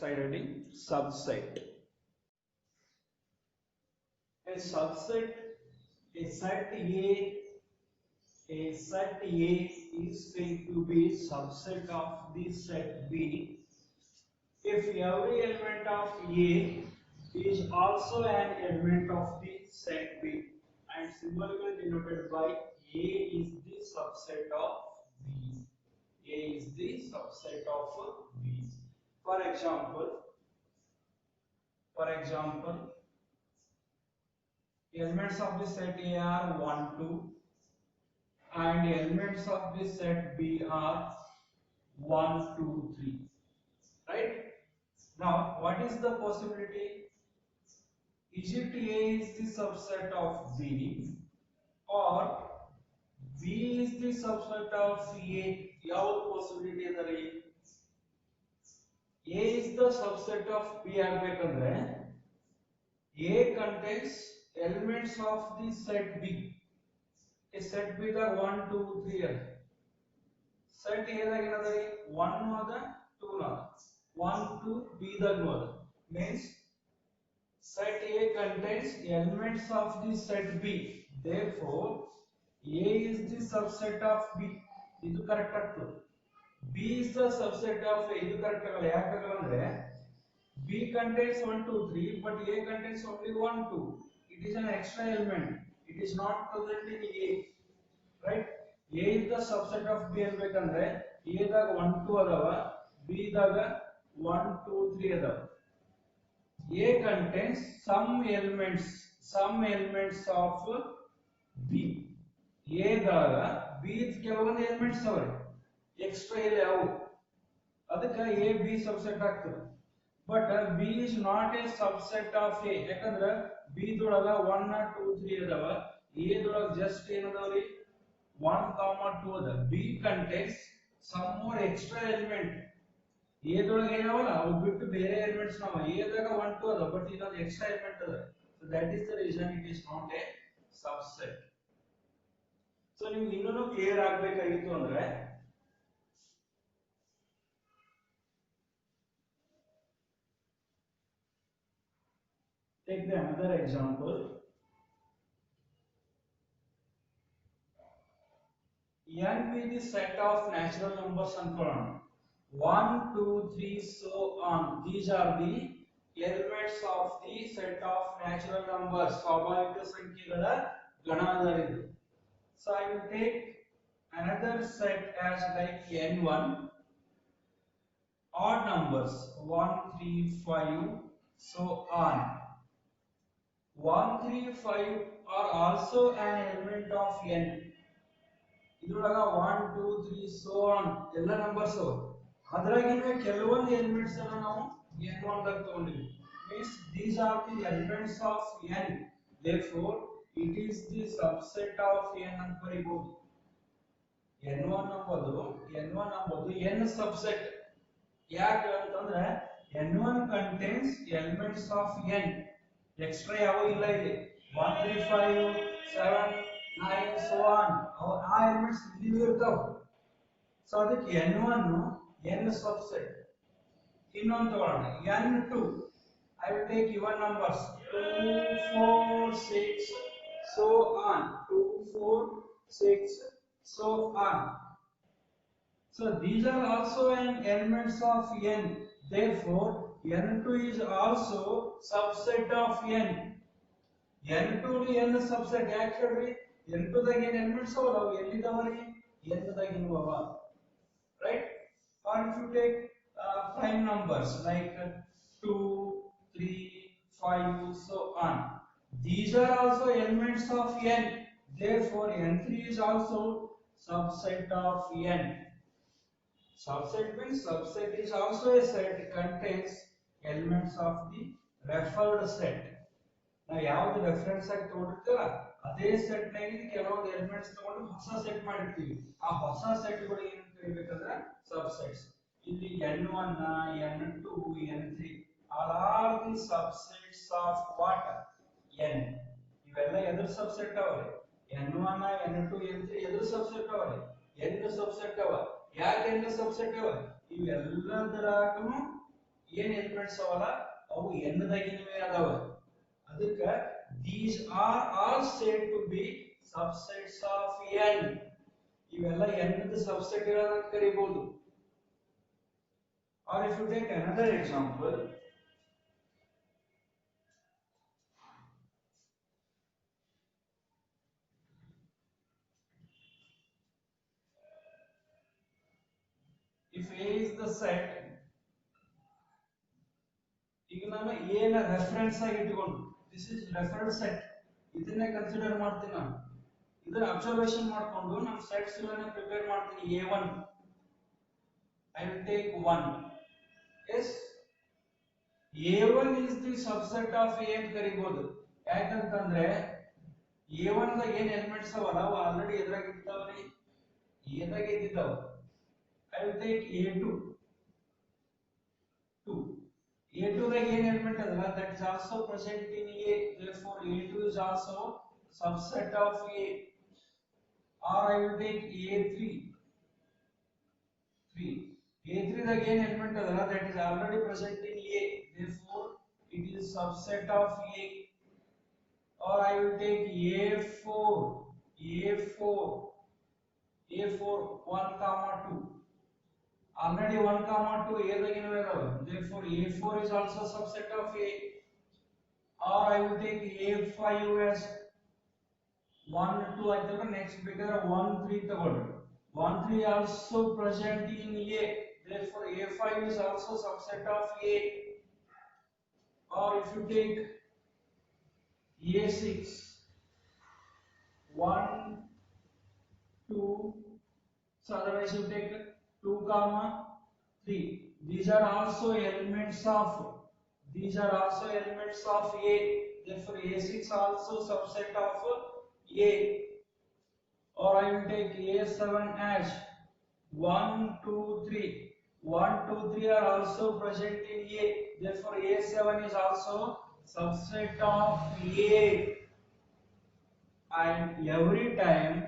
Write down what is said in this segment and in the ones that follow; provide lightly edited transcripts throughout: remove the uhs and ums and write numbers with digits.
Side heading subset. A subset, a set A is said to be subset of the set B if every element of A is also an element of the set B and symbolically denoted by A is the subset of B. A is the subset of B. For example, elements of the set A are 1, 2 and elements of the set B are 1, 2, 3. Right? Now, what is the possibility? Is it A is the subset of B or B is the subset of A? ಯಾವ possibility ಇದರಿ? A is the subset of B ಆಗಬೇಕಂದ್ರೆ A contains elements of the set B. A set B ದಾಗ 1 2 3 ಅದ. Set A ದಾಗ ಏನದರಿ? 1 ಅದ 2 ಅದ. 1 2 B ದಾಗ ಅದ. Means set A contains elements of the set B. Therefore, A is the subset of B. ಇದು correct ಆಗ್ತದೆ. B is the subset of A. ಇದು ಕರೆಕ್ಟ್ ಆಗಲ್ಲ. ಯಾಕಾಗಲ್ಲ ಅಂದ್ರೆ B contains 1 2 3 but A contains only 1 2. It is an extra element. It is not present in A. Right? A is the subset of B ಅನ್ಬೇಕಂದ್ರೆ A ದಾಗ 1 2 ಅದಾವ, B ದಾಗ 1 2 3 ಅದಾವ. A contains some elements of B. A ದಾಗ B ಕೆಲವೊಂದು elements ಅವರಿ extra ಇಲ್ಲ ಅವು ಅದಕ್ಕೆ A B ಸಬ್ಸೆಟ್ ಆಗ್ತದೆ but B is not a subset of A ಯಾಕಂದ್ರೆ B ದೊಳಗ 1 2 3 ಅದಾವ A ದೊಳಗ ಜಸ್ಟ್ ಏನದಾವ್ರಿ 1 2 ಅದ B contains some more extra element A ದೊಳಗ ಏನವಲ್ಲ ಅವು ಬಿಟ್ಟು ಬೇರೆ ಎಲಿಮೆಂಟ್ಸ್ ನಾವ A ದಾಗ 1 2 ಅದ ಬಟ್ ಇದೊಂದು ಎಕ್ಸ್ಟ್ರಾ ಎಲಿಮೆಂಟ್ ಅದ so that is the reason it is not a subset. So ನಿಮಗೆ ಇನ್ನೂ ಕ್ಲಿಯರ್ ಆಗಬೇಕಾಗಿತ್ತು ಅಂದ್ರೆ take the another example. N be the set of natural numbers ಅನ್ಕೊಳ್ಳೋಣ 1 2 3 so on. These are the elements of the set of natural numbers. ಸ್ವಾಭಾವಿಕ ಸಂಖ್ಯೆಗಳ ಗಣಾಧಾರಿತ. So I will take another set as like n1 odd numbers 1 3 5 so on. 1 3 5 are also an element of n. ಇದರೊಳಗ 1 2 3 so on ಎಲ್ಲ numbers ಅದರಾಗಿನ ಕೆಲವೊಂದು elements ಅನ್ನು ನಾವು n1 ದಾಗ ತಗೊಂಡಿವಿ means these are the elements of n. Therefore it is the subset of n ಅಂತ ಬರೀಬಹುದು. n1 ಎಂಬುದು n subset ಯಾಕೆ ಅಂತಂದ್ರೆ n1 contains elements of n. Extra ಯಾವ ಇಲ್ಲ ಇಲ್ಲಿ 1 3 5 7 9 so on ಆ ಎಲಿಮೆಂಟ್ಸ್ ಇಲ್ಲಿ ಇರ್ತಾವ ಸೊ ಅದಕ್ಕೆ n1 n subset. ಇನ್ನೊಂದು ತಗೊಳ್ಳೋಣ n2 I will take even numbers 2 4 6 so on 2 4 6 so on. So these are also an elements of n. Therefore n2 is also subset of n. n2 n subset ಯಾಕೆ ಹೇಳ್ರಿ n2 ದಾಗ ಏನು elements ಅವ ಅವು ಎಲ್ಲಿದಾವರಿ n ದಾಗ ಇರುವವ right. Or if you take prime numbers like 2 3 5 so on, these are also elements of n. Therefore n3 is also subset of n. Subset means subset is also a set contains elements of the referred set. ನಾವು ಯಾವುದು reference ಆಗಿ ತಗೊಂಡಿರ್ತೀವಲ್ಲ ಅದೇ set ನಾಗಿ ಕೆಲವೊಂದು elements ತಗೊಂಡು ಹೊಸ set ಮಾಡಿರ್ತೀವಿ ಆ ಹೊಸ ಸೆಟ್ಗಳು ಏನು ಕರಿಬೇಕಂದ್ರೆ ಸಬ್ಸೆಟ್ಸ್. ಇಲ್ಲಿ n1 n2 n3 all are the subsets of what n. ಇವೆಲ್ಲ ಎದ್ರ ಸಬ್ಸೆಟ್ ಅವರಿ n1 n2 n3 ಎದ್ರ ಸಬ್ಸೆಟ್ ಅವರಿ n ಸಬ್ಸೆಟ್ ಅವ. ಯಾಕೆ n ಸಬ್ಸೆಟ್ ಅವ ಇವೆಲ್ಲದರಾಗನು ಏನ್ ಎಲಿಮೆಂಟ್ಸ್ ಅವಲ್ಲ ಅವು n ದಾಗಿನವೇ ಅದಾವ ಅದಕ್ಕ these are all said to be subsets of n ಇವೆಲ್ಲ n ದ ಸಬ್ಸೆಟ್ ಗಳನ್ನ ಕರೀಬಹುದು or if you take another example if A is the set ಈಗ ನಾನು A ನ ರೆಫರೆನ್ಸ್ ಆಗಿ ಇಟ್ಕೊಂಡು ದಿಸ್ ಇಸ್ ರೆಫರೆನ್ಸ್ ಸೆಟ್ ಇದನ್ನೇ ಕನ್ಸಿಡರ್ ಮಾಡ್ತೀನಿ ನಾನು ಇದರ ಅಬ್ಸರ್ವೇಷನ್ ಮಾಡ್ಕೊಂಡು ನಾನು ಸೆಟ್ಸ್ ಗಳನ್ನ ಪ್ರಿಪೇರ್ ಮಾಡ್ತೀನಿ A1 I will take 1 yes A1 is the subset of A ಅಂತ ಕರೀಬಹುದು ಯಾಕಂತಂದ್ರೆ A1 ದಾಗ ಏನ್ ಎಲಿಮೆಂಟ್ಸ್ ಅವಲ್ಲ ಅವು ಆಲ್ರೆಡಿ ಎದ್ರಾಗ ಇರ್ತಾವ್ರಿ A ದಾಗ ಇದ್ದಿದ್ದಾವ I will take A2 2 A2 ದಾಗ ಏನ್ ಎಲಿಮೆಂಟ್ ಅದಲ್ಲ that is also present in A therefore A2 is also subset of A or I will take A3 3 A3 ದಾಗ ಏನ್ ಎಲಿಮೆಂಟ್ ಅದಲ್ಲ that is already present in A therefore it is subset of A or I will take A4 A4 1 comma 2 already 1 comma 2 A ದಾಗಿನವೇ ಅದಾವ therefore A4 is also subset of A or I will take A5 as 1 2 ಆಯ್ತಲ್ಲ next ಬೇಕಾದ್ರೆ 1 3 ತಗೊಳ್ರಿ 1 3 also present in A therefore A5 is also subset of A or if you take A6 1 2 so otherwise you take 2 comma 3 these are also elements of A therefore A6 also subset of A or I will take A7 as 1 2 3 1 2 3 are also present in A therefore A7 is also subset of A and every time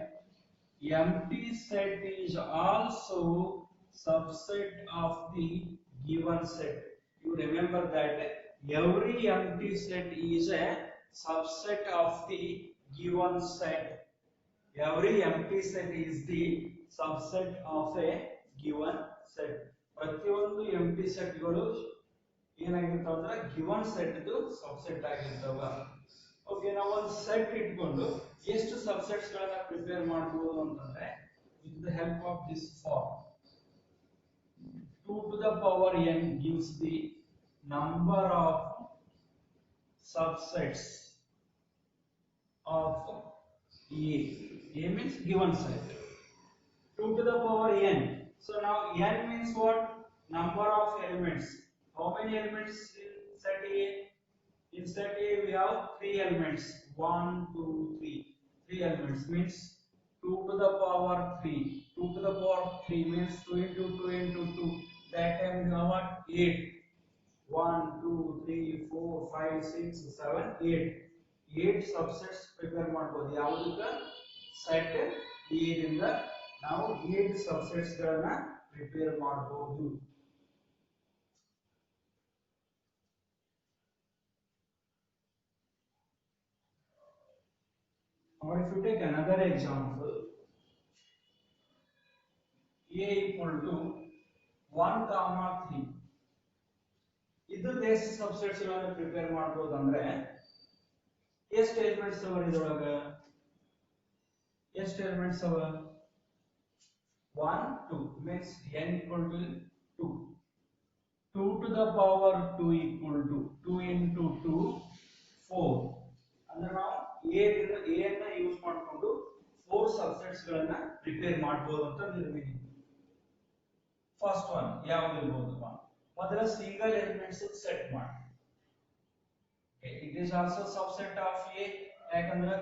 empty set is also subset of the given set you remember that every empty set is a subset of the given set every empty set is the subset of a given set ಪ್ರತಿಯೊಂದು empty set ಗಳು ಏನಾಗಿರ್ತಾವ ಅಂದ್ರೆ given set ದು subset ಆಗಿರ್ತಾವ okay ನಾವು ಒಂದು set ಇಟ್ಕೊಂಡು ಎಷ್ಟು subsets ಗಳನ್ನ ಪ್ರಿಪೇರ್ ಮಾಡಬಹುದು ಅಂತಂದ್ರೆ with the help of this form 2 to the power n gives the number of subsets of A means given set 2 to the power n so now n means what number of elements how many elements in set A in set A we have 3 elements 1 2 3 3 elements means 2 to the power 3 2 to the power 3 means 2 into 2 into 2 that time we have what 8 1 2 3 4 5 6 7 8 8 subsets prepare ಮಾಡಬಹುದು ಯಾವುದಕ್ಕ set A ದಿಂದ ನಾವು 8 subsets ಗಳನ್ನ prepare ಮಾಡಬಹುದು or if you take another example A equal to 1 comma 3 ಇದರ ಎಷ್ಟು subsets ಗಳನ್ನು prepare ಮಾಡಬಹುದು ಅಂದ್ರೆ ಎಷ್ಟು ಎಲಿಮೆಂಟ್ಸ್ ಅವ ಇದರೊಳಗ ಎಷ್ಟು ಎಲಿಮೆಂಟ್ಸ್ ಅವ 1 2 means n equal to 2 2 to the power 2 equal to 2 into 2 4 ಅಂದ್ರೆ ನಾವು A ಅನ್ನ ಯೂಸ್ ಮಾಡಿಕೊಂಡು 4 ಸಬ್ಸೆಟ್ಸ್ ಗಳನ್ನ ಪ್ರಿಪೇರ್ ಮಾಡಬಹುದು ಅಂತ ನಿರ್ಮಿನಿ ಫಸ್ಟ್ ಒನ್ ಯಾವುದು ಇರಬಹುದು ಮೊದಲ ಸಿಂಗಲ್ ಎಲಿಮೆಂಟ್ಸ್ ಸೆಟ್ ಮಾಡಿ it is also subset of A ಯಾಕಂದ್ರೆ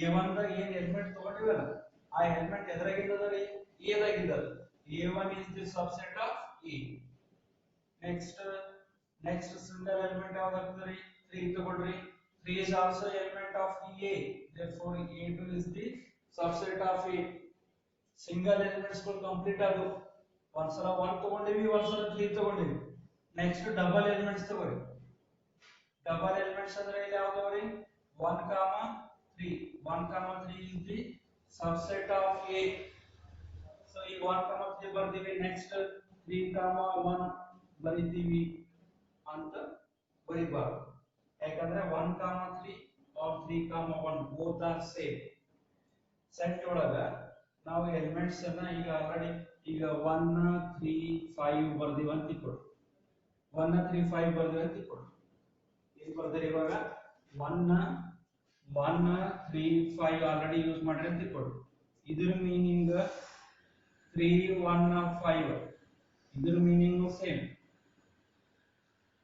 A1 ದ ಏನ್ ಎಲಿಮೆಂಟ್ ತಗೊಂಡಿವಲ್ಲ ಆ ಎಲಿಮೆಂಟ್ ಎದರಾಗಿದ್ದರಿ A ದಾಗಿದ್ದದ A1 is the subset of A next single element ಯಾವಾಗತ್ತರಿ 3 ತಗೊಳ್ರಿ 3 is also element of A therefore A2 is the subset of A single elements ಗಳು complete ಆದವು ಒಂದ್ಸಲ 1 ತಗೊಂಡಿವಿ ಒಂದ್ಸಲ 3 ತಗೊಂಡಿವಿ ನೆಕ್ಸ್ಟ್ ಡಬಲ್ ಎಲಿಮೆಂಟ್ಸ್ ತಗೋರಿ. ಡಬಲ್ ಎಲಿಮೆಂಟ್ಸ್ ಅಂದ್ರೆ ಇಲ್ಲಿ ಯಾವ್ದವ್ರಿ 1, 3. 1, 3 is the subset of A. So ಈ 1, 3 ಬರ್ದಿವಿ. ನೆಕ್ಸ್ಟ್ 3, 1 ಬರಿತೀವಿ ಅಂತ ಬರಿಬಾರ್ದು. ಯಾಕಂದ್ರೆ 1, 3 or 3, 1 both are same. Set ಒಳಗ ನಾವು ಎಲಿಮೆಂಟ್ಸ್ ಅನ್ನ ಈಗ ಆಲ್ರೆಡಿ ಈಗ 1, 3, 5 ಬರ್ದಿವಿ ಅಂತ ಇಟ್ಕೊಳ್ಳಿ. 1, 3, 5 ಬರ್ದಿವಿ ಅಂತ ಇಟ್ಕೊಳ್ಳಿ. ಏನು ಬರ್ದಿರಿ ಇವಾಗ 1, 3, 5 ಆಲ್ರೆಡಿ ಯೂಸ್ ಮಾಡ್ರಿ ಅಂತ ಇಟ್ಕೊಳ್ಳಿ. ಇದರ ಮೀನಿಂಗ್ 3, 1, 5 ಇದರ ಮೀನಿಂಗ್ ಸೇಮ್.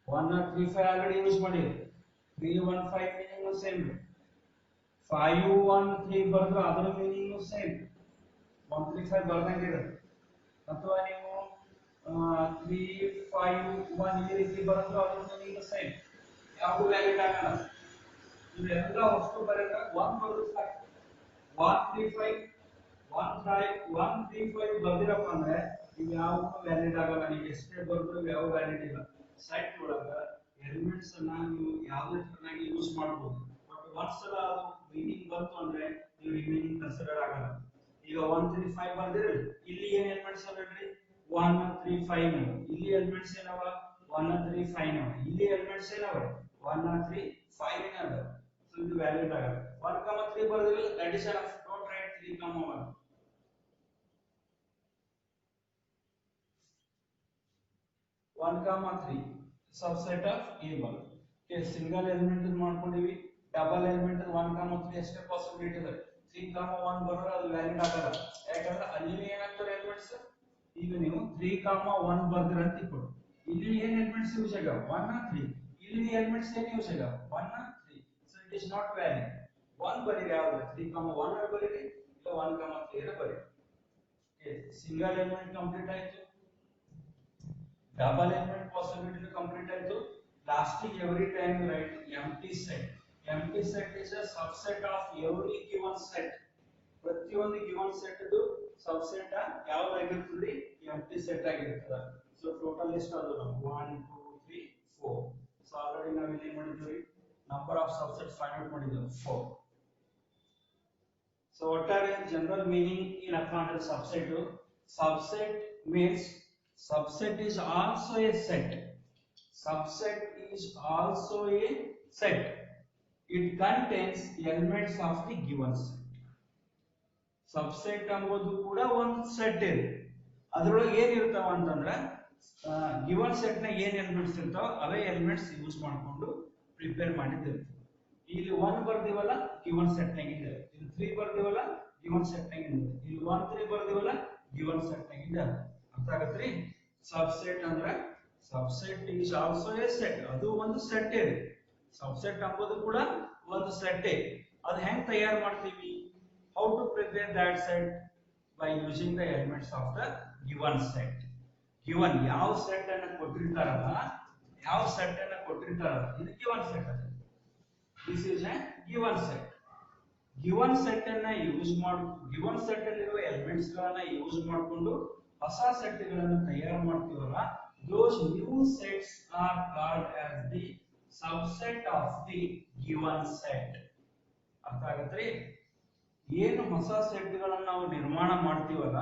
1, 3, 5 ಆಲ್ರೆಡಿ ಯೂಸ್ ಮಾಡಿರಿ. 3, 1, 5 ಮೀನಿಂಗ್ ಸೇಮ್. 5, 1, 3 ಬರ್ದ್ರೆ ಅದರ ಮೀನಿಂಗ್ ಸೇಮ್. 1, 3, 5 ಬರ್ದಂಗಿರ. ಅಥವಾ ನೀವು 3, 5, 1 ಈ ರೀತಿ ಬರೆದ್ರೆ ಅದರ ಮೀನಿಂಗ್ ಸೇಮ್. ಯಾವುದು ವ್ಯಾಲಿಡ್ ಆಗಲ್ಲ. ಇವೆಲ್ಲ ಅಷ್ಟು ಬರೆದ್ರೆ 1 ಬರೆದ್ರೆ ಸಾಕು. 1, 3, 5 ಬರ್ದಿರಪ್ಪ ಅಂದ್ರೆ ಇವು ಯಾವ ವ್ಯಾಲಿಡ್ ಆಗಲ್ಲ. ನೀವು ಎಷ್ಟೇ ಬರೆದ್ರು ಯಾವ ವ್ಯಾಲಿಡ್ ಇಲ್ಲ. ಸೆಟ್ ಒಳಗ ಎಲಿಮೆಂಟ್ಸ್ ಅನ್ನ ನೀವು ಯಾವುದೇ ತರನಾಗಿ ಯೂಸ್ ಮಾಡಬಹುದು. ಬಟ್ ಒನ್ಸ್ ಅದು ಮೀನಿಂಗ್ ಬಂತು ಅಂದ್ರೆ ನೀವು ರಿಮೈನಿಂಗ್ ಕನ್ಸಿಡರ್ ಆಗಲ್ಲ. ಈಗ 1, 3, 5 ಬರ್ದಿರಲಿ. ಇಲ್ಲಿ ಏನ್ ಎಲಿಮೆಂಟ್ಸ್ ಅಲ್ರಿ 1, 3, 5 ನವ. ಇಲ್ಲಿ ಎಲಿಮೆಂಟ್ಸ್ ಏನವ 1, 3, 5 ನವ. ಇಲ್ಲಿ ಎಲಿಮೆಂಟ್ಸ್ ಏನವ 1, 3, 5 ನವ. ಸೊ ಇದು ವ್ಯಾಲಿಡ್ ಆಗಲ್ಲ. 1, 3 ಬರ್ದಿರಲಿ. Addition of don't write 3, 1. 1, 3 subset of A ಬರುತ್ತೆ. ಓಕೆ, ಸಿಂಗಲ್ ಎಲಿಮೆಂಟ್ ಮಾಡ್ಕೊಂಡಿವಿ. ಡಬಲ್ ಎಲಿಮೆಂಟ್ 1, 3 ಅಷ್ಟೇ ಪಾಸಿಬಿಲಿಟಿ ಇದೆ. 3, 1 ಬರೋದು ಅದು ವ್ಯಾಲಿಡ್ ಆಗಲ್ಲ. ಯಾಕಂದ್ರೆ ಅಲ್ಲಿ ಏನಾಗ್ತಾರೆ ಎಲಿಮೆಂಟ್ಸ್. ಈಗ ನೀವು 3, 1 ಬರ್ದಿರ ಅಂತ ಇಟ್ಕೊಳ್ಳಿ. ಇಲ್ಲಿ ಏನ್ ಎಲಿಮೆಂಟ್ಸ್ ಯೂಸ್ ಆಗ್ಯಾವ 1, 3. ಇಲ್ಲಿ ಎಲಿಮೆಂಟ್ಸ್ ಏನ್ ಯೂಸ್ ಆಗ್ಯಾವ 1, 3. So it is not valid. 1 ಬರೀರಿ. ಯಾವ್ದು 3, 1 ಬರೀರಿ. ಇಲ್ಲ 1, 3 ಬರೀರಿ. ಓಕೆ, ಸಿಂಗಲ್ ಎಲಿಮೆಂಟ್ ಕಂಪ್ಲೀಟ್ ಆಯ್ತು. ಡಬಲ್ ಎಲಿಮೆಂಟ್ ಪಾಸಿಬಿಲಿಟಿ ಕಂಪ್ಲೀಟ್ ಆಯ್ತು. ಲಾಸ್ಟಿಗೆ every time you write empty set. Empty set is a subset of every given set. ಪ್ರತಿಯೊಂದು ಗಿವನ್ ಸೆಟ್ ಅದು ಸಬ್ಸೆಟ್ ಯಾವ್ದಾಗಿರ್ತದೆ ಎಂಪ್ಟಿ ಸೆಟ್ ಆಗಿರ್ತದೆ. ಸೊ ಟೋಟಲ್ ಎಷ್ಟು ಅದು 1, 2, 3, 4. ಸೊ ಆಲ್ರೆಡಿ ನಾವು ಇಲ್ಲಿ ಏನ್ ಮಾಡಿದ್ವಿ number of subsets find out ಮಾಡಿದ್ವಿ 4. ಸೊ ಒಟ್ಟಾರೆ ಜನರಲ್ ಮೀನಿಂಗ್ ಏನಪ್ಪ ಅಂದ್ರೆ subset means subset is also a set. Subset is also a set. It contains elements of the given set. Subset ಅಂಬೋದು ಕೂಡ ಒಂದು ಸೆಟ್ ಇದೆ. ಅದರೊಳಗೆ ಏನು ಇರ್ತಾವ ಅಂತಂದ್ರೆ ಗಿವನ್ ಸೆಟ್ ನ ಏನು ಎಲಿಮೆಂಟ್ಸ್ ಇರ್ತಾವ ಅವೇ ಎಲಿಮೆಂಟ್ಸ್ ಯೂಸ್ ಮಾಡಿಕೊಂಡು ಪ್ರಿಪೇರ್ ಮಾಡಿದಿರ್ತದೆ. ಇಲ್ಲಿ 1 ಬರ್ದಿವಲ್ಲ ಗಿವನ್ ಸೆಟ್ ನಾಗ ಇದೆ. ಇಲ್ಲಿ 3 ಬರ್ದಿವಲ್ಲ ಗಿವನ್ ಸೆಟ್ ನಾಗ ಇದೆ. ಇಲ್ಲಿ 1, 3 ಬರ್ದಿವಲ್ಲ ಗಿವನ್ ಸೆಟ್ ನಾಗ ಇದೆ. ಅರ್ಥ ಆಗತ್ರಿ? ಸಬ್ಸೆಟ್ ಅಂದ್ರೆ subset is also A set. ಅದು ಒಂದು ಸೆಟ್ ಇದೆ. ಸಬ್ಸೆಟ್ ಅಂಬೋದು ಕೂಡ ಒಂದು ಸೆಟ್ ಇದೆ. ಅದು ಹೆಂಗ್ ತಯಾರು ಮಾಡ್ತೀವಿ? How to prepare that set? By using the elements of the given set. Given ಯಾವ ಸೆಟ್ ಅನ್ನು ಕೊಟ್ಟಿರ್ತಾರಲ್ಲ, ಯಾವ ಸೆಟ್ ಅನ್ನು ಕೊಟ್ಟಿರ್ತಾರಲ್ಲ ಇದು given set ಅದು. This is a given set. Given set ಅನ್ನ ಯೂಸ್ ಮಾಡಿ given set ಅಲ್ಲಿರುವ ಎಲಿಮೆಂಟ್ಸ್ ಗಳನ್ನ ಯೂಸ್ ಮಾಡಿಕೊಂಡು ಹೊಸ ಸೆಟ್ ಗಳನ್ನು ತಯಾರು ಮಾಡ್ತೀವಲ್ಲ, those new sets are called as the subset of the given set. ಅರ್ಥ ಆಗತ್ರಿ? ಏನು ಹೊಸ ಸೆಟ್ ಗಳನ್ನು ನಾವು ನಿರ್ಮಾಣ ಮಾಡ್ತೀವಲ್ಲ,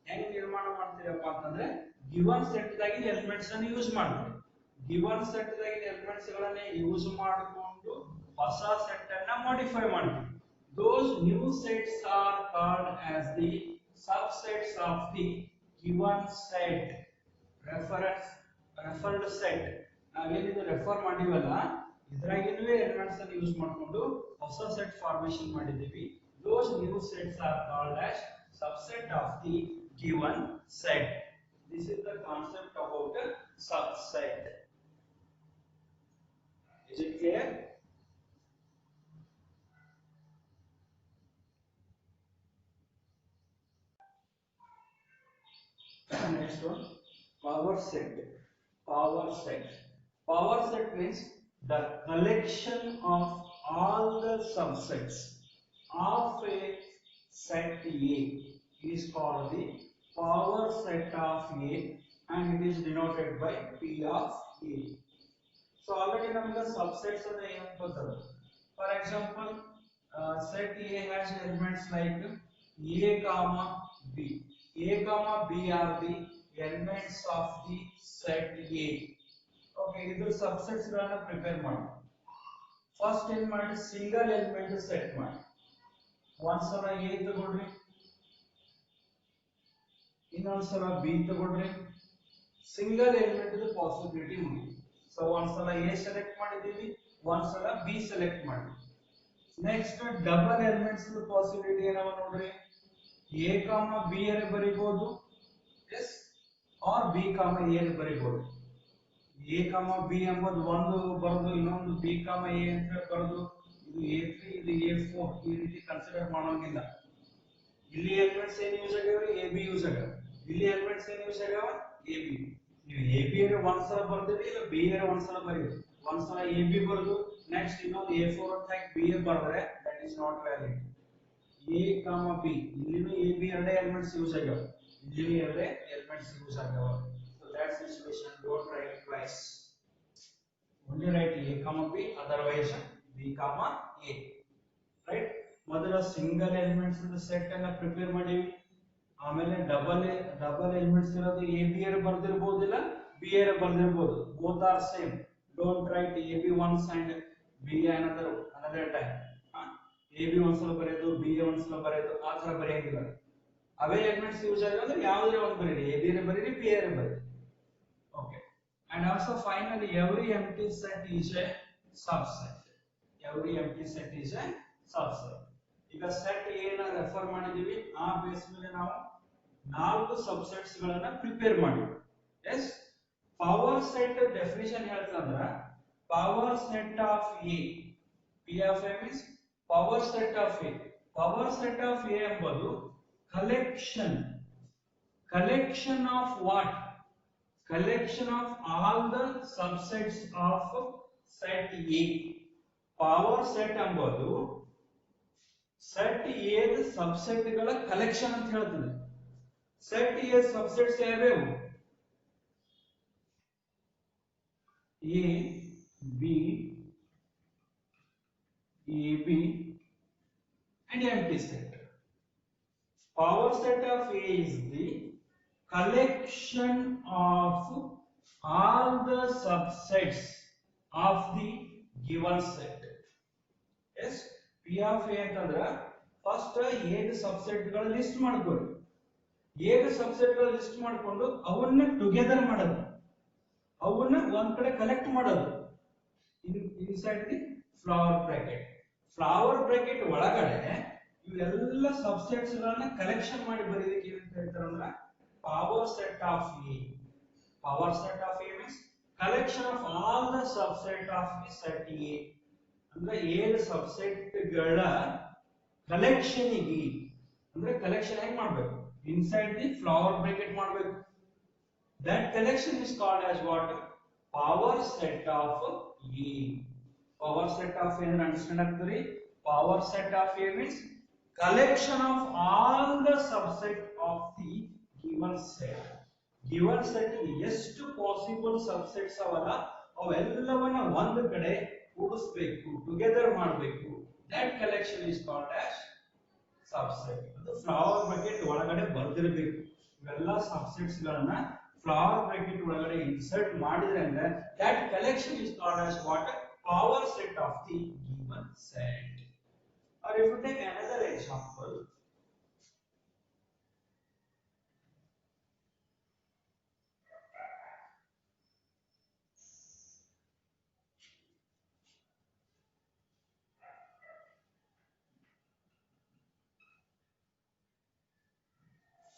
ಹೆಂಗ್ ನಿರ್ಮಾಣ ಮಾಡ್ತೀರಪ್ಪ ಅಂತಂದ್ರೆ ಗಿವನ್ ಸೆಟ್ ದಾಗಿನ ಎಲಿಮೆಂಟ್ಸ್ ಅನ್ನು ಯೂಸ್ ಮಾಡ್ತೀವಿ. ಗಿವನ್ ಸೆಟ್ ದಾಗಿನ ಎಲಿಮೆಂಟ್ಸ್ ಗಳನ್ನ ಯೂಸ್ ಮಾಡಿಕೊಂಡು ಹೊಸ ಸೆಟ್ ಅನ್ನ ಮಾಡಿಫೈ ಮಾಡ್ತೀವಿ. Those new sets are called as the subsets of the given set. referred set. ನಾವೇನಿದು ರೆಫರ್ ಮಾಡಿವಲ್ಲ ಇದ್ರಾಗಿನವೇ ಎಲಿಮೆಂಟ್ಸ್ ಅನ್ನು ಯೂಸ್ ಮಾಡಿಕೊಂಡು ಹೊಸ ಸೆಟ್ ಫಾರ್ಮೇಶನ್ ಮಾಡಿದ್ದೀವಿ. Those new sets are called as subset of the given set. This is the concept about a subset. Is it clear? Next one, power set. Power set. Power set means the collection of all the subsets of a set A is called the power set of A, and it is denoted by P of A. So already ನಮಗೆ subsets ಅಂದ್ರೆ ಏನು ಗೊತ್ತದ. For example, set A has elements like A comma B. A comma B are the elements of the set A. Okay, ಇದು subsets ಗಳನ್ನ prepare ಮಾಡಿ. First ಏನ್ ಮಾಡಿ single element set ಮಾಡಿ. ಒಂದ್ಸಲ A ತಗೊಳ್ರಿ, ಇನ್ನೊಂದ್ಸಲ B ತಗೊಳ್ರಿ, ಸಿಂಗಲ್ ಎಲಿಮೆಂಟ್ ಪಾಸಿಬಿಲಿಟಿ ಮುಗಿ. ಸೊ ಒಂದ್ಸಲ A ಸೆಲೆಕ್ಟ್ ಮಾಡಿದೀವಿ, ಒಂದ್ಸಲ B ಸೆಲೆಕ್ಟ್ ಮಾಡಿ. ನೆಕ್ಸ್ಟ್ ಡಬಲ್ ಎಲಿಮೆಂಟ್ಸ್ ಪಾಸಿಬಿಲಿಟಿ ಏನವ ನೋಡ್ರಿ. A ಕಾಮ B ಅರೆ ಬರಿಬಹುದು, S, R B comma A ಅರೆ ಬರಿಬಹುದು. A ಕಾಮ B ಎಂಬುದು ಒಂದು ಬರೋದು, ಇನ್ನೊಂದು B ಕಾಮ A ಅಂತ ಬರೋದು, ಇದು A3 ಇದು A4 ಈ ರೀತಿ ಕನ್ಸಿಡರ್ ಮಾಡೋಂಗಿಲ್ಲ. ಇಲ್ಲಿ ಎಲಿಮೆಂಟ್ಸ್ ಏನು ಯೂಸ್ ಆಗ್ಯಾವ, AB ಯೂಸ್ ಆಗ್ಯಾವ. ಇಲ್ಲಿ ಎಲಿಮೆಂಟ್ಸ್ ಏನು ಯೂಸ್ ಆಗ್ಯಾವ, AB. ನೀವು AB ಅರೆ ಒಂದ್ಸಲ ಬರ್ದಿರಿ, ಇಲ್ಲ B ಅರೆ ಒಂದ್ಸಲ ಬರೀರಿ. ಒಂದ್ಸಲ AB ಬರೆದು ನೆಕ್ಸ್ಟ್ ಇನ್ನೊಂದು A4 ಅಂತ ಹಾಕಿ B ಬರೆದ್ರೆ that is not valid. A comma B ಇಲ್ಲಿನೂ AB ಎರಡೇ ಎಲಿಮೆಂಟ್ಸ್ ಯೂಸ್ ಆಗ್ಯಾವ, ಇಲ್ಲಿನೂ ಎರಡೇ ಎಲಿಮೆಂಟ್ಸ್ ಯೂಸ್ ಆಗ್ಯಾವ. So that situation don't write twice, only write A comma B, otherwise B comma A. Right, ಮೊದಲ ಸಿಂಗಲ್ ಎಲಿಮೆಂಟ್ಸ್ ಸೆಟ್ ಅನ್ನ prepare ಮಾಡಿವಿ. ಆಮೇಲೆ ಡಬಲ್ ಎಲಿಮೆಂಟ್ಸ್ ಇರೋದು A B ಅರೆ ಬರ್ದಿರಬಹುದಿಲ್ಲ, B ಅರೆ ಬರ್ದಿರಬಹುದು. Both are same. Don't write AB once and B another time. AB ಒಂದ್ಸಲ ಬರೆಯೋದು, B ಒಂದ್ಸಲ ಬರೆಯೋದು, ಆ ತರ ಬರೆಯಂಗಿಲ್ಲ. ಅವೇ ಎಲಿಮೆಂಟ್ಸ್ ಯೂಸ್ ಆಗಿದ್ರೆ ಯಾವುದೇ ಒಂದು ಬರೀರಿ, AB ಅರೆ ಬರೀರಿ, B ಅರೆ ಬರೀರಿ. Okay, and also finally every empty set is a subset. Every empty set is a subset. ಈಗ ಸೆಟ್ A ನ ರೆಫರ್ ಮಾಡಿದೀವಿ, ಆ ಬೇಸ್ ಮೇಲೆ ನಾವು 4 ಸಬ್ಸೆಟ್ಸ್ ಗಳನ್ನ ಪ್ರಿಪೇರ್ ಮಾಡಿವಿ. ಎಸ್, ಪವರ್ ಸೆಟ್ ಡೆಫಿನಿಷನ್ ಹೇಳ್ತಂದ್ರ power set of A, P of A means power set of A. Power set of A ಎಂಬುದು collection of what? Collection of all the subsets of set A. Power set ಎಂಬುದು set A the subset ಗಳ collection ಅಂತ ಹೇಳ್ತದೆ. Set A subsets ಯಾವ್ಯಾವು? A, B, AB and empty set. Power set of A is the collection of all the subsets of the given set. Yes, P of A ಅಂತಂದ್ರ first A the subset ಗಳ list ಮಾಡ್ಕೊಳ್ಳಿ. A the subset ಗಳ list ಮಾಡ್ಕೊಂಡು ಅವನ್ನ together ಮಾಡೋದು, ಅವನ್ನ ಒಂದ್ ಕಡೆ ಕಲೆಕ್ಟ್ ಮಾಡೋದು inside the flower bracket. Flower bracket ಒಳಗಡೆ ಇವೆಲ್ಲ ಸಬ್ಸೆಟ್ಸ್ ಗಳನ್ನ ಕಲೆಕ್ಷನ್ ಮಾಡಿ ಬರೀಲಿಕ್ಕೆ ಏನಂತ ಹೇಳ್ತಾರೆ ಅಂದ್ರೆ power set of A. Power set of A means collection of all the subset of the set A. ಅಂದ್ರೆ A ದ ಸಬ್ಸೆಟ್ ಗಳ ಕಲೆಕ್ಷನ್ ಗೆ, ಅಂದ್ರೆ ಕಲೆಕ್ಷನ್ ಹೆಂಗ್ ಮಾಡ್ಬೇಕು, ಇನ್ಸೈಡ್ ದಿ ಫ್ಲವರ್ ಬ್ರಾಕೆಟ್ ಮಾಡ್ಬೇಕು. That collection is called as what? Power set of A. Power set of A understand ಆಗ್ತದೆ. Power set of A means collection of all the subset of the given set. Given set ಎಷ್ಟು possible subsets ಅವಲ್ಲ ಅವೆಲ್ಲವನ್ನ ಒಂದು ಕಡೆ ಕೂಡಿಸಬೇಕು, together ಮಾಡಬೇಕು. That collection is called as subset. ಅದು flower bracket ಒಳಗಡೆ ಬರ್ದಿರಬೇಕು. ಇವೆಲ್ಲ subsets ಗಳನ್ನ ಫ್ಲವರ್ ಬ್ರಾಕೆಟ್ ಒಳಗಡೆ ಇನ್ಸರ್ಟ್ ಮಾಡಿದ್ರೆ ಅಂದ್ರೆ that collection is called as what? Power set of the given set. Or if you take another example,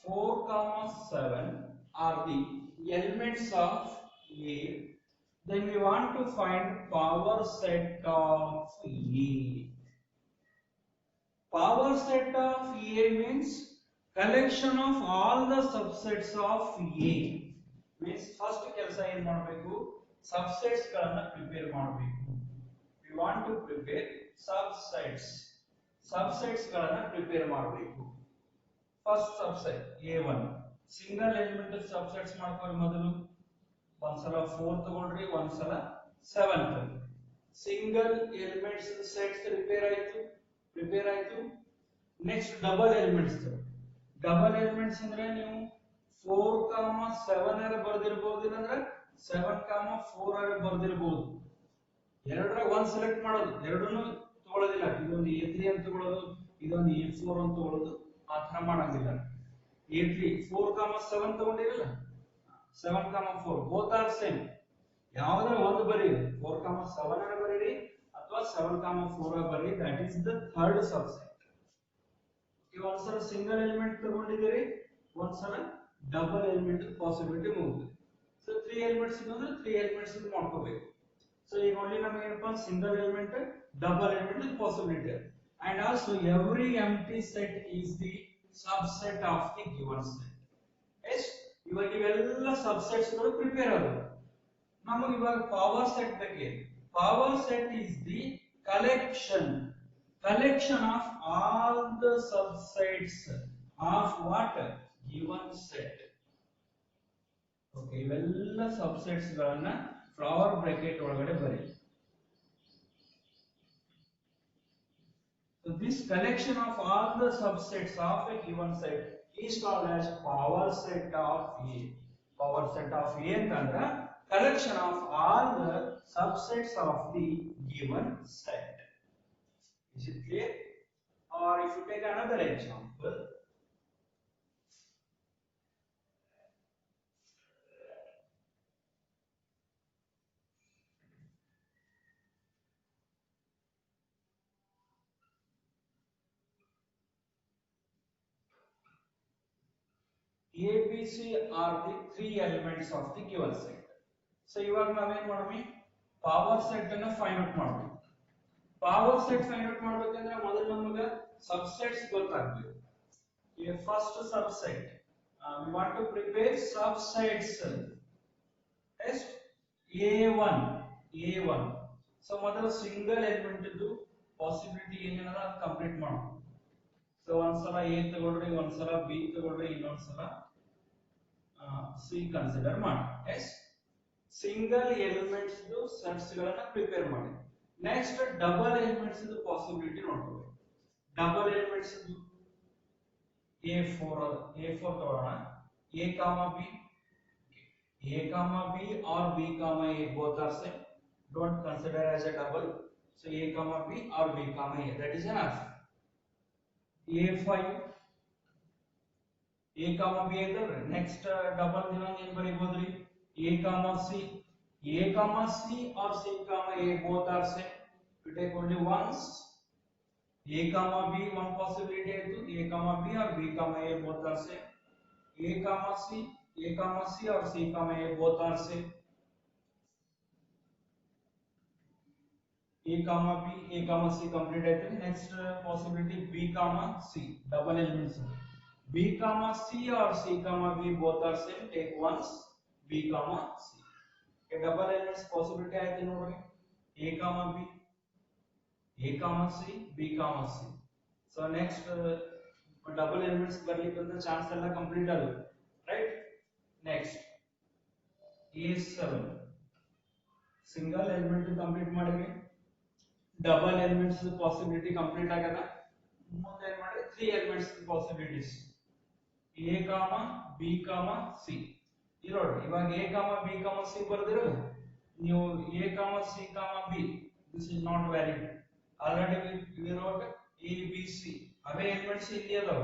four comma 7 are the elements of A. Then we want to find power set of A. Power set of A means collection of all the subsets of A. Means first ಕೆಲಸ ಏನು ಮಾಡಬೇಕು, subsets ಗಳನ್ನ prepare ಮಾಡಬೇಕು. We want to prepare subsets ಗಳನ್ನ prepare ಮಾಡಬೇಕು. First subset A1 single element subsets ಮಾಡ್ಕೊಳ್ಳಿ ಮೊದಲು. ಒಂದ್ಸಲ 4 ತಗೊಂಡ್ರಿ, ಒಂದ್ಸಲ 7 ತಗೊಂಡ್ರಿ. ಸಿಂಗಲ್ ಎಲಿಮೆಂಟ್ಸ್ ಸೆಟ್ಸ್ ಪ್ರಿಪೇರ್ ಆಯ್ತು. Next double elements. Double elements ಅಂದ್ರೆ ನೀವು 4,7 ಬರ್ದಿರಬಹುದು, ಇಲ್ಲಾಂದ್ರೆ 7,4 ಬರ್ದಿರಬಹುದು. ಎರಡರ ಒಂದ್ ಸೆಲೆಕ್ಟ್ ಮಾಡೋದು, ಎರಡನ್ನು ತಗೊಳ್ಳೋದಿಲ್ಲ. ಇದೊಂದು A3 ಅಂತ ತಗೊಳ್ಳೋದು, ಇದೊಂದು A4 ಅಂತ ತಗೊಳ್ಳೋದು, ಆ ತರ ಮಾಡಂಗಿಲ್ಲ. A3 4,7 ತಗೊಂಡಿರಲ್ಲ, 7,4 both are same. ಯಾವ್ದಾರ ಒಂದು ಬರೀರಿ, 4,7 ಬರೀರಿ ಅಥವಾ 7,4 ಬರೀರಿ. That is the third subset. ಒಂದ್ಸಲ ಸಿಂಗಲ್ ಎಲಿಮೆಂಟ್ ತಗೊಂಡಿದ್ದೀರಿ, ಒಂದ್ಸಲ ಡಬಲ್ ಎಲಿಮೆಂಟ್ ಪಾಸಿಬಿಲಿಟಿ ಮುಗಿದು. ಸೊ 3 ಎಲಿಮೆಂಟ್ಸ್ ಇದ್ರೆ 3 ಎಲಿಮೆಂಟ್ಸ್ ಮಾಡ್ಕೋಬೇಕು. ಸೊ ಈಗ ಓನ್ಲಿ ನಮಗೆ ಏನಪ್ಪಾ, single element, double element possibility. And also every empty set is the subset of the given set. Yes, ಇವಾಗ ಇವೆಲ್ಲ ಸಬ್ಸೆಟ್ಸ್ ಗಳು ಪ್ರಿಪೇರ್ ಆದವು. ನಮಗೆ ಇವಾಗ ಪವರ್ ಸೆಟ್ ಬಗ್ಗೆ. Power set is the collection of all the subsets of what given set. Okay, ಇವೆಲ್ಲ subsets ಗಳನ್ನ flower bracket ಒಳಗಡೆ ಬರಿ. So this collection of all the subsets of a given set is called as power set of A. Power set of A ಅಂತಂದ್ರೆ collection of all the subsets of the given set. Is it clear? Or if you take another example, A, B, C are the three elements of the given set. So ಇವಾಗ ನಾವೇನ್ ಮಾಡ್ವಿ, power set ಅನ್ನು find out ಮಾಡಬೇಕು. Power set find out ಮಾಡಬೇಕಂದ್ರೆ ಮೊದಲು ನಮಗೆ subsets ಗೊತ್ತಾಗಬೇಕು. A first subset, we want to prepare subsets. Yes, A1. So ಮೊದಲು single element ಇದ್ದು ಪಾಸಿಬಿಲಿಟಿ ಏನೇನದ ಅದು ಕಂಪ್ಲೀಟ್ ಮಾಡಬೇಕು. ಸೊ ಒಂದ್ಸಲ A ತಗೊಳ್ರಿ, ಒಂದ್ಸಲ B ತಗೊಳ್ರಿ, ಇನ್ನೊಂದ್ಸಲ C ಕನ್ಸಿಡರ್ ಮಾಡಿ. ಎಸ್, ಸಿಂಗಲ್ ಎಲಿಮೆಂಟ್ಸ್ ಸೆಟ್ಸ್ ಗಳನ್ನ ಪ್ರಿಪೇರ್ ಮಾಡಿ. ನೆಕ್ಸ್ಟ್ ಡಬಲ್ ಎಲಿಮೆಂಟ್ಸ್ ಪಾಸಿಬಿಲಿಟಿ ನೋಡ್ಕೋಬೇಕು. ಡಬಲ್ ಎಲಿಮೆಂಟ್ಸ್ A4 ತಗೊಳ್ಳೋಣ. A, B or B, A both are same. Don't consider as a double. So A, B or B, A, that is enough. A5, A, B ಇದ್ರೆ next double ಇನ್ನೊಂದು ಏನು ಬರೀಬಹುದ್ರಿ, A, C or C, A both are same. You take only once. A, B one possibility ಆಯ್ತು, A, B or B, A both are same. A, C or C, A both are same. A, C complete ಆಯ್ತು. Next possibility B, C double elements. B, C or C, B both are same. Take once B, C. Okay, double elements possibility ಆಯ್ತು ನೋಡ್ರಿ. A, C, B, C. So next double elements ಬರ್ಲಿಕ್ಕಂತ chance ಎಲ್ಲ complete ಆಗಿದೆ, right? Next A7 single element complete ಮಾಡಿದ್ವಿ, double elements possibility complete ಆಗದ. ಮುಂದೆ ಏನ್ ಮಾಡಿದ್ವಿ, 3 elements possibilities A, B, C. ಇಲ್ಲಿ ನೋಡ್ರಿ, ಇವಾಗ A, B, C ಬರ್ದಿರಲ್ಲ ನೀವು, A, C, B, this is not valid. Already we wrote A, B, C. Away elements ಇಲ್ಲಿ ಅದಾವ.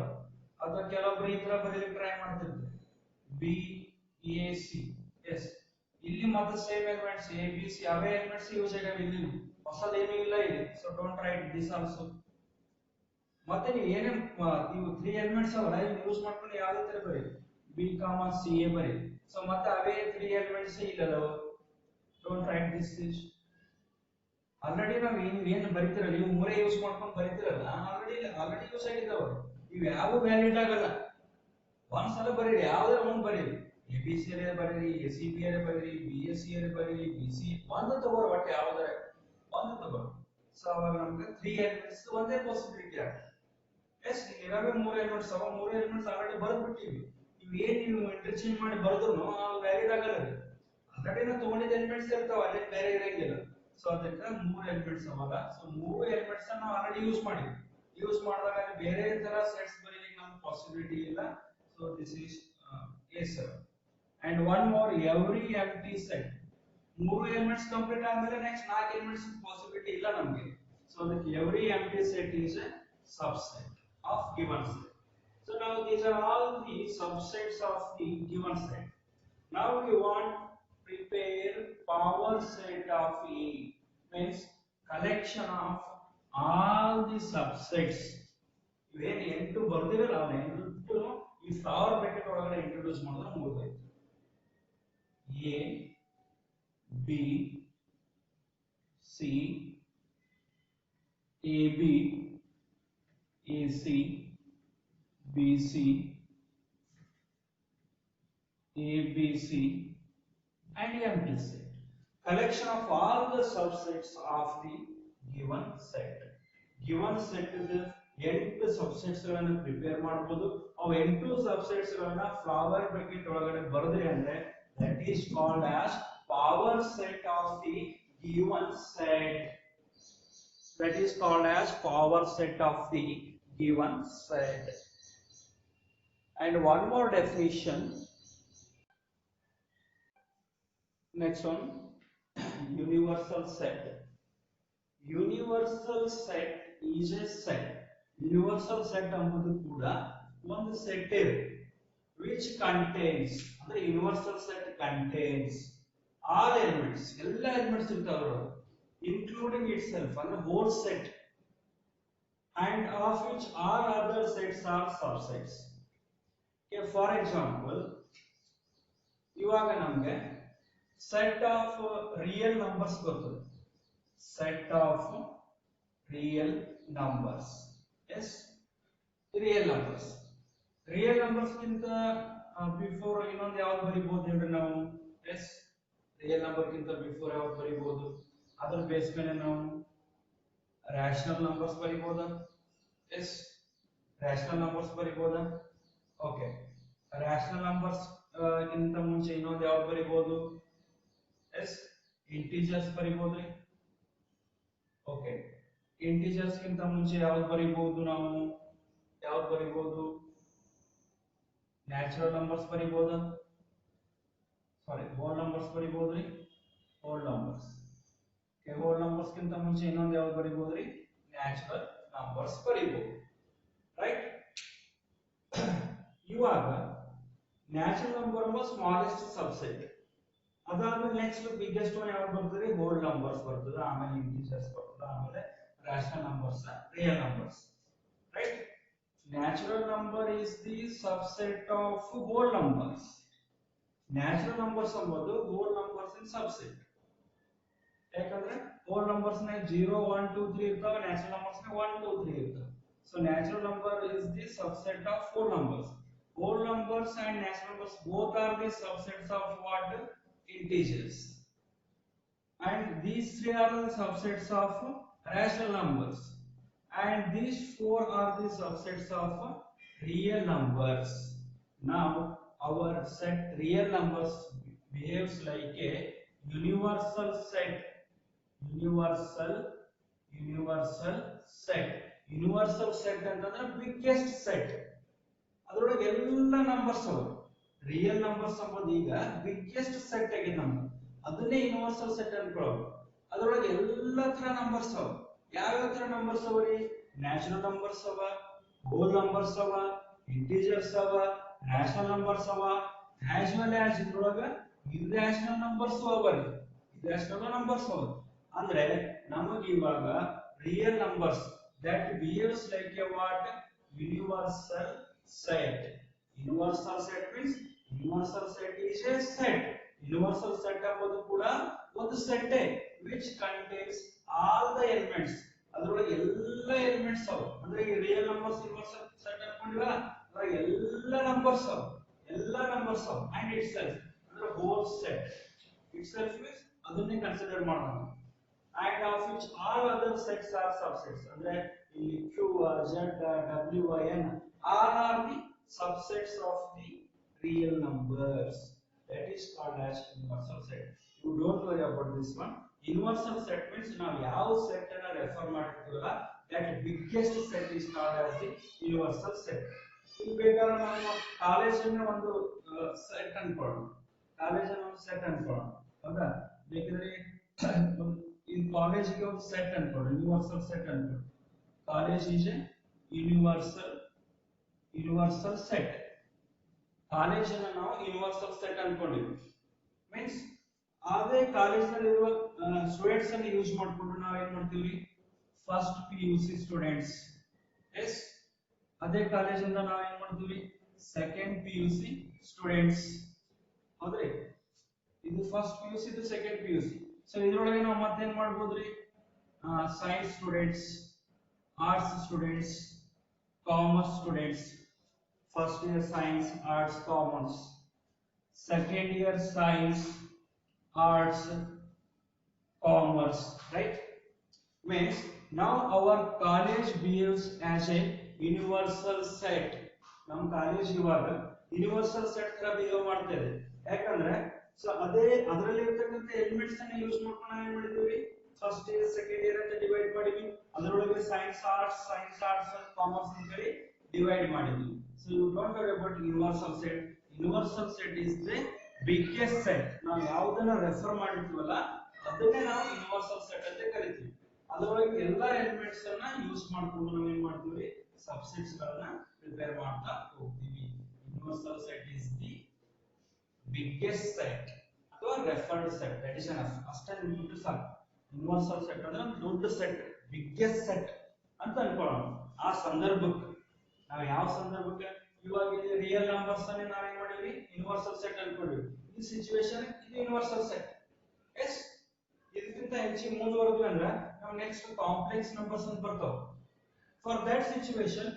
ಅದು ಕೆಲವೊಬ್ರು ಈ ತರ ಬರೀಲಿಕ್ಕೆ ಟ್ರೈ ಮಾಡ್ತಿರ್ತಾರೆ, B, A, C. ಎಸ್, ಇಲ್ಲಿ ಮತ್ತೆ same elements A, B, C away elements use ಆಗ್ಯಾವ, ಇಲ್ಲಿ ಹೊಸದೇನೂ ಇಲ್ಲ ಇಲ್ಲಿ. So don't write this also. ಮತ್ತೆ ನೀವು ಏನೇನು ಇವು 3 ಎಲಿಮೆಂಟ್ಸ್ ಅವಲ್ಲ, ಇವು ಯೂಸ್ ಮಾಡ್ಕೊಂಡು ಯಾವ್ದೇ ತರ ಬರೀ B, C, A ಬರೀ. ಸೊ ಮತ್ತೆ ಅವೇ 3 ಎಲಿಮೆಂಟ್ಸ್ ಇಲ್ಲ ಅದಾವ. Don't write this. ಆಲ್ರೆಡಿ ನಾವು ಏನು ಬರೀತಿರಲ್ಲ, ನೀವು ಮೂರೇ ಯೂಸ್ ಮಾಡ್ಕೊಂಡು ಬರೀತಿರಲ್ಲ, ಆಲ್ರೆಡಿ ಯೂಸ್ ಆಗಿದ್ದಾವ. ಇವು ಯಾವ ವ್ಯಾಲಿಡ್ ಆಗಲ್ಲ. ಒಂದ್ಸಲ ಬರೀರಿ, ಯಾವ್ದಾರ ಒಂದು ಬರೀರಿ. ABC ಬರೀರಿ, ACB ಬರೀರಿ, BSc ಬರೀರಿ, BC ಒಂದು ತಗೋರಿ, ಒಟ್ಟು ಯಾವ್ದಾರ ಒಂದು ತಗೋರಿ. ಸೊ ಅವಾಗ ನಮ್ಗೆ 3 ಎಲಿಮೆಂಟ್ಸ್ ಒಂದೇ ಪಾಸಿಬಿಲಿಟಿ ಆಗುತ್ತೆ. ಎಸ್, ಇರಾವೆ 3 ಎಲಿಮೆಂಟ್ಸ್ ಅವ, 3 ಎಲಿಮೆಂಟ್ಸ್ ಆಲ್ರೆಡಿ ಬರೆದ್ಬಿಟ್ಟಿವಿ. ನೀವು ಇಂಟರ್ಚೇಂಜ್ ಮಾಡಿ ಬರೆದ್ರು ವ್ಯಾಲಿಡ್ ಆಗಲ್ಲ. ನಟಿನ ತಗೊಂಡಿದ್ದ ಎಲಿಮೆಂಟ್ಸ್ ಇರ್ತಾವ ಅಲ್ಲಿ ಬೇರೆ ಇರಂಗಿಲ್ಲ ಸೊ ಅದಕ್ಕೆ ಮೂರು ಎಲಿಮೆಂಟ್ಸ್ ಅವಲ್ಲ ಸೊ ಮೂರು ಎಲಿಮೆಂಟ್ಸ್ ನಾವು ಆಲ್ರೆಡಿ ಯೂಸ್ ಮಾಡಿದಾಗ ಅಲ್ಲಿ ಬೇರೆ ತರ ಸೆಟ್ಸ್ ಬರೀಲಿಕ್ಕೆ ನಮ್ಗೆ ಪಾಸಿಬಿಲಿಟಿ ಇಲ್ಲ so this is A sir and one more every empty set ಮೂರು ಎಲಿಮೆಂಟ್ಸ್ ಕಂಪ್ಲೀಟ್ ಆದ್ಮೇಲೆ ನೆಕ್ಸ್ಟ್ ನಾಲ್ಕು ಎಲಿಮೆಂಟ್ಸ್ ಪಾಸಿಬಿಲಿಟಿ ಇಲ್ಲ ನಮಗೆ ಸೊ ಅದಕ್ಕೆ every empty set is A subset of given set. So now these are all the subsets of the given set. Now we want prepare power set of A means collection of all the subsets. When into ಬರ್ದಿರಲ್ಲ ಅವನ ಎಂಟು ಈ flower bracket ಒಳಗಡೆ introduce ಮಾಡಿದ್ರೆ ಮುಗಿದೋಯ್ತು A B C AB AC BC ABC and empty set collection of all the subsets of the given set the 8 subsets ಗಳನ್ನು prepare ಮಾಡಬಹುದು ಅವು 8 subsets ಗಳನ್ನು ಫ್ಲವರ್ ಬ್ರಾಕೆಟ್ ಒಳಗಡೆ ಬರೆದ್ರೆ ಅಂದ್ರೆ that is called as power set of the given set that is called as power set of the given set. And one more definition, next one, universal set. Universal set is a set. Universal set ಅನ್ನೋದು ಕೂಡ ಒಂದು set ಇದೆ which contains ಅಂದ್ರೆ universal set contains all elements ಎಲ್ಲ elements ಇರ್ತಾವೆ including itself and the whole set and of which all other sets are subsets. Okay, for example ಇವಾಗ ನಮಗೆ set of real numbers ಬರ್ತದೆ set of real numbers yes real numbers ಗಿಂತ before ಇನ್ನೊಂದು ಯಾವುದು ಬರಿಬಹುದು ಅಂದ್ರೆ ನಾವು yes real number ಗಿಂತ ಬಿಫೋರ್ ಯಾವುದು ಬರಿಬಹುದು ಅದರ ಬೇಸ್ ಮೇಲೆ ನಾವು rational numbers ಬರಿಬೋದಾ yes rational numbers ಬರಿಬೋದಾ ಓಕೆ rational numbers ಗಿಂತ ಮುಂಚೆ ಇನ್ನೊಂದು ಯಾವುದು ಬರಿಬಹುದು yes integers ಬರಿಬೋದ್ರಿ ಓಕೆ integers ಗಿಂತ ಮುಂಚೆ ಯಾವುದು ಬರಿಬಹುದು ನಾವು ಯಾವುದು ಬರಿಬಹುದು natural numbers ಬರಿಬೋದಾ ಸಾರಿ whole numbers ಬರಿಬೋದ್ರಿ whole numbers whole numbers ಗಿಂತ ಮುಂಚೆ ಇನ್ನೊಂದು ಯಾವುದು ಬರಿಬೋದ್ರಿ ನ್ಯಾಚುರಲ್ ನಂಬರ್ಸ್ ಬರಿಬಹುದು ರೈಟ್ ಇವಾಗ ನ್ಯಾಚುರಲ್ ನಂಬರ್ ಎಂಬ ಸ್ಮಾಲೆಸ್ಟ್ ಸಬ್ಸೆಟ್ ಅದಾದ್ಮೇಲೆ ನೆಕ್ಸ್ಟ್ ಬಿಗ್ಗೆಸ್ಟ್ ಒನ್ ಯಾವುದು ಬರ್ತದೆ ಹೋಲ್ ನಂಬರ್ಸ್ ಬರ್ತದೆ ಆಮೇಲೆ ಇಂಟಿಜರ್ಸ್ ಬರ್ತದೆ ಆಮೇಲೆ rational numbers real numbers right natural number is the subset of whole numbers natural numbers ಎಂಬುದು ಹೋಲ್ ನಂಬರ್ಸ್ ಇನ್ ಸಬ್ಸೆಟ್ ಯಾಕಂದ್ರೆ ಹೋಲ್ ನಂಬರ್ಸ್ ನ 0 1 2 3 ಇರ್ತಾವೆ ನ್ಯಾಚುರಲ್ ನಂಬರ್ಸ್ ನ 1 2 3 ಇರ್ತಾವೆ so natural number is the subset of whole numbers whole numbers and natural numbers both are the subsets of what integers and these three are the subsets of rational numbers and these four are the subsets of real numbers. Now our set real numbers behaves like a universal set ಅಂತಂದ್ರೆ biggest set ಅದರೊಳಗೆ ಎಲ್ಲ numbers ಅವ real numbers ಎಂಬುದು ಈಗ biggest set ಆಗಿದೆ ನಮ್ಗೆ ಅದನ್ನೇ universal set ಅನ್ಕೊಳ್ಳೋದು ಅದರೊಳಗೆ ಎಲ್ಲ ತರ ನಂಬರ್ಸ್ ಅವ ಯಾವ ತರ ನಂಬರ್ಸ್ ಅವ ರೀ ನ್ಯಾಚುರಲ್ ನಂಬರ್ಸ್ ಅವ ಹೋಲ್ ನಂಬರ್ಸ್ ಅವ ಇಂಟಿಜರ್ಸ್ ಅವ ರ್ಯಾಷನಲ್ ನಂಬರ್ಸ್ ಅವ ಆಸ್ ವೆಲ್ ಆಸ್ ಇದ್ರೊಳಗೆ ಇರ್ಯಾಷನಲ್ ನಂಬರ್ಸ್ ಅವ ರೀ ಇರ್ಯಾಷನಲ್ ನಂಬರ್ಸ್ ಅವ ಅಂದ್ರೆ ನಮಗೆ ಇವಾಗ real numbers that behaves like A what universal set. Universal set means universal set is a set. Universal set ಎಂಬುದು ಕೂಡ ಒಂದು set which contains all the elements. ಅದರೊಳಗೆ ಎಲ್ಲ ಎಲಿಮೆಂಟ್ಸ್ ಅವ ಅಂದ್ರೆ ಈ ರಿಯಲ್ ನಂಬರ್ಸ್ ಯೂನಿವರ್ಸಲ್ ಸೆಟ್ ಅನ್ಕೊಂಡಿಲ್ಲ ಅದರೊಳಗೆ ಎಲ್ಲ ನಂಬರ್ಸ್ ಅವ and itself ಅಂದ್ರೆ whole set itself is ಅದನ್ನೇ ಕನ್ಸಿಡರ್ ಮಾಡೋಣ and of which all other sets are subsets ಅಂದ್ರೆ ಇಲ್ಲಿ q z w n all are the subsets of the real numbers that is called as universal set. You don't worry about this one. Universal set means ನಾವು ಯಾವ set ಅನ್ನು refer ಮಾಡ್ತೀವಲ್ಲ that biggest set is called as the universal set. ಇಲ್ಲಿ ಬೇಕಾದ್ರೆ ನಾವು college ಅನ್ನ ಒಂದು set ಅನ್ಕೊಳ್ಳೋಣ, ಕಾಲೇಜ್ ಅನ್ನ ಒಂದು ಸೆಟ್ ಅನ್ಕೊಳ್ಳೋಣ, ಹೌದಾ? ಬೇಕಾದ್ರೆ ಈ ಕಾಲೇಜಿಗೆ ಒಂದು ಸೆಟ್ ಅನ್ಕೊಳ್ಳೋಣ, ಯೂನಿವರ್ಸಲ್ ಸೆಟ್ ಅನ್ಕೊಳ್ಳೋಣ. College is a universal set. College ಅನ್ನ ನಾವು ಯೂನಿವರ್ಸಲ್ ಸೆಟ್ ಅನ್ಕೊಂಡಿದ್ವಿ. ಮೀನ್ಸ್ ಅದೇ ಕಾಲೇಜ್ ನಲ್ಲಿ ಇರುವ ಸ್ಟೂಡೆಂಟ್ಸ್ ಅನ್ನು ಯೂಸ್ ಮಾಡ್ಕೊಂಡು ನಾವು ಏನ್ ಮಾಡ್ತೀವಿ, ಫಸ್ಟ್ PUC ಸ್ಟೂಡೆಂಟ್ಸ್, ಎಸ್ ಅದೇ ಕಾಲೇಜ್ ಇಂದ ನಾವು ಏನ್ ಮಾಡ್ತೀವಿ, ಸೆಕೆಂಡ್ PUC ಸ್ಟೂಡೆಂಟ್ಸ್, ಹೌದ್ರಿ? ಇದು ಫಸ್ಟ್ PUC, ಇದು ಸೆಕೆಂಡ್ PUC. ಸೊ ಇದರೊಳಗೆ ನಾವು ಮತ್ತೇನ್ ಮಾಡ್ಬೋದ್ರಿ, science students, arts students, commerce students. First year science, arts, commerce. Second year science, arts, commerce. Right? Means now our college behaves as a universal set. ನಮ್ಮ college ಇವಾಗ universal set ತರ behave ಮಾಡ್ತಾ ಇದೆ. ಯಾಕಂದ್ರೆ ಸೊ ಅದೇ ಅದರಲ್ಲಿ ಇರತಕ್ಕಂತ elements ಅನ್ನ ಯೂಸ್ ಮಾಡ್ಕೊಂಡು ನಾವು ಏನ್ ಮಾಡಿದ್ವಿ, ಫಸ್ಟ್ ಇಯರ್ ಸೆಕೆಂಡ್ ಇಯರ್ ಅಂತ ಡಿವೈಡ್ ಮಾಡಿದ್ವಿ. ಅದರೊಳಗೆ ಸೈನ್ಸ್ ಆರ್ಟ್ಸ್ ಕಾಮರ್ಸ್ ಅಂತ ಹೇಳಿ ಡಿವೈಡ್ ಮಾಡಿದ್ವಿ. So you don't worry about universal set. Universal set is the biggest set. ನಾವು ಯಾವುದನ್ನ ರೆಫರ್ ಮಾಡಿರ್ತೀವಲ್ಲ ಅದನ್ನೇ ನಾವು ಯೂನಿವರ್ಸಲ್ ಸೆಟ್ ಅಂತ ಕರಿತೀವಿ. ಅದರೊಳಗೆ ಎಲ್ಲಾ ಎಲಿಮೆಂಟ್ಸ್ ಅನ್ನ ಯೂಸ್ ಮಾಡ್ಕೊಂಡು ನಾವು ಏನ್ ಮಾಡ್ತೀವಿ, ಸಬ್ಸೆಟ್ಸ್ ಗಳನ್ನ ಪ್ರಿಪೇರ್ ಮಾಡ್ತಾ ಹೋಗ್ತೀವಿ. Universal set is the biggest set ಅಥವಾ referred set. That is enough. ಅಷ್ಟೇ ನಿಮಗೆ ಸಾಕು. ಯೂನಿವರ್ಸಲ್ ಸೆಟ್ ಅಂದ್ರೆ ದೊಡ್ಡ ಸೆಟ್, ಬಿಗ್ಗೆಸ್ಟ್ ಸೆಟ್ ಅಂತ ಅನ್ಕೊಳ್ಳೋಣ. ಆ ಸಂದರ್ಭಕ್ಕೆ ನಾವು ಯಾವ ಸಂದರ್ಭಕ್ಕೆ, ಇವಾಗ ಇಲ್ಲಿ ರಿಯಲ್ ನಂಬರ್ಸ್ ಅನ್ನು ನಾವು ಏನು ಮಾಡಿದ್ವಿ, ಯೂನಿವರ್ಸಲ್ ಸೆಟ್ ಅನ್ಕೊಂಡಿದ್ವಿ. ಈ ಸಿಚುವೇಶನ್ ಇದು ಯೂನಿವರ್ಸಲ್ ಸೆಟ್. ಎಸ್ ಇದಕ್ಕಿಂತ ಹೆಚ್ಚಿಗೆ ಮುಂದುವರೆದ್ವಿ ಅಂದ್ರೆ ನಾವು ನೆಕ್ಸ್ಟ್ ಕಾಂಪ್ಲೆಕ್ಸ್ ನಂಬರ್ಸ್ ಅಂತ ಬರ್ತಾವೆ. For that situation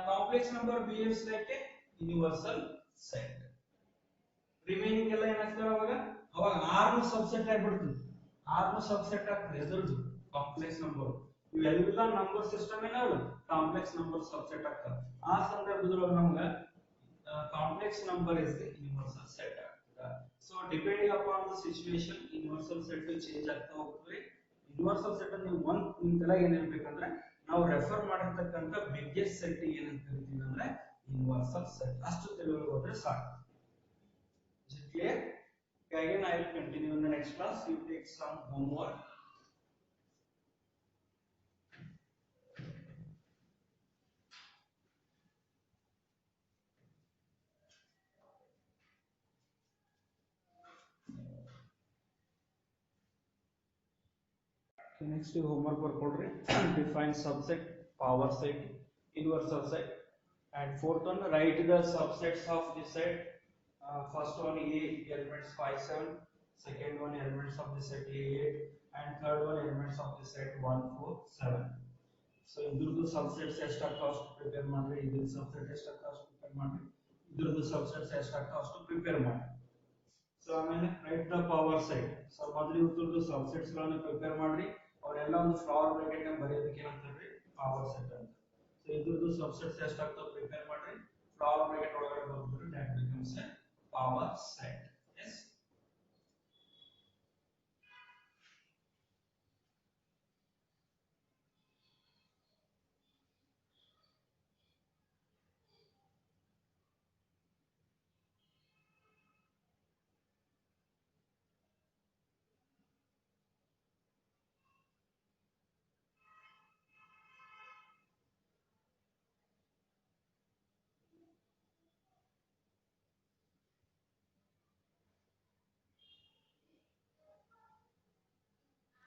complex number behaves like A universal set. Remaining ಎಲ್ಲ ಏನಾಗ್ತವೆ, ಅವಾಗ r ನ ಸಬ್ಸೆಟ್ ಆಗಿಬಿಡ್ತದೆ. r ನ ಸಬ್ಸೆಟ್ ಆಗ್ತದೆ ಎದುರ್ದು ಕಾಂಪ್ಲೆಕ್ಸ್ ನಂಬರ್. ಇವೆಲ್ಲ ನಂಬರ್ ಸಿಸ್ಟಮ್ ಏನಲ್ಲ ಕಾಂಪ್ಲೆಕ್ಸ್ ನಂಬರ್ ಸಬ್ಸೆಟ್ ಆಗ್ತದೆ. ಆ ಸಂದರ್ಭದೊಳಗೆ ನಮಗೆ complex number is the universal set ಆಗ್ತದೆ. So depending upon the situation universal set change ಆಗ್ತಾ ಹೋಗ್ತದೆ. ಯೂನಿವರ್ಸಲ್ ಸೆಟ್ ಅನ್ನು ನೀವು ನಿಮ್ ತಲೆಗೆ ಏನಿರ್ಬೇಕಂದ್ರೆ ನಾವು ರೆಫರ್ ಮಾಡಿರ್ತಕ್ಕಂಥ ಬಿಗ್ಗೆಸ್ಟ್ ಸೆಟ್ ಏನಂತ ಕರಿತೀವಿ ಅಂದ್ರೆ ಯೂನಿವರ್ಸಲ್ ಸೆಟ್. ಅಷ್ಟು ತಿಳಿದು ಹೋದ್ರೆ ಸಾಕು. Is it clear? Again I will continue in the next class. You take some homework. Next homework ಬರ್ಕೊಡ್ರಿ. Define subset, power set, universal set, and fourth one write the subsets of the set. First one A elements 5 7, second one elements of the set A8, and third one elements of the set 1 4 7. So ಇದ್ರದ್ದು subsets ಎಷ್ಟಾಗ್ತಾವ ಅಷ್ಟು prepare ಮಾಡ್ರಿ. ಇದ್ರ subset ಎಷ್ಟಾಗ್ತಾವ ಅಷ್ಟು prepare ಮಾಡ್ರಿ. ಇದ್ರದ್ದು subsets ಎಷ್ಟಾಗ್ತಾವ ಅಷ್ಟು prepare ಮಾಡಿ. So ಆಮೇಲೆ write the power set. So ಮೊದಲು ಇದ್ರದ್ದು subsets ಗಳನ್ನು ಪ್ರಿಪೇರ್ ಮಾಡ್ರಿ. ಅವರೆಲ್ಲ ಒಂದು ಫ್ಲವರ್ ಬ್ರಾಕೆಟ್ ಅನ್ನು ಬರೆಯೋದಕ್ಕೆ ಏನಂತಾರೆ, ಪವರ್ ಸೆಟ್ ಅಂತ. ಸೊ ಇದ್ರದ್ದು ಸಬ್ಸೆಟ್ಸ್ ಎಷ್ಟಾಗ್ತಾವ ಪ್ರಿಪೇರ್ ಮಾಡ್ರಿ. ಫ್ಲವರ್ ಬ್ರಾಕೆಟ್ ಒಳಗಡೆ ಬರೆದ್ರೆ that becomes a power set.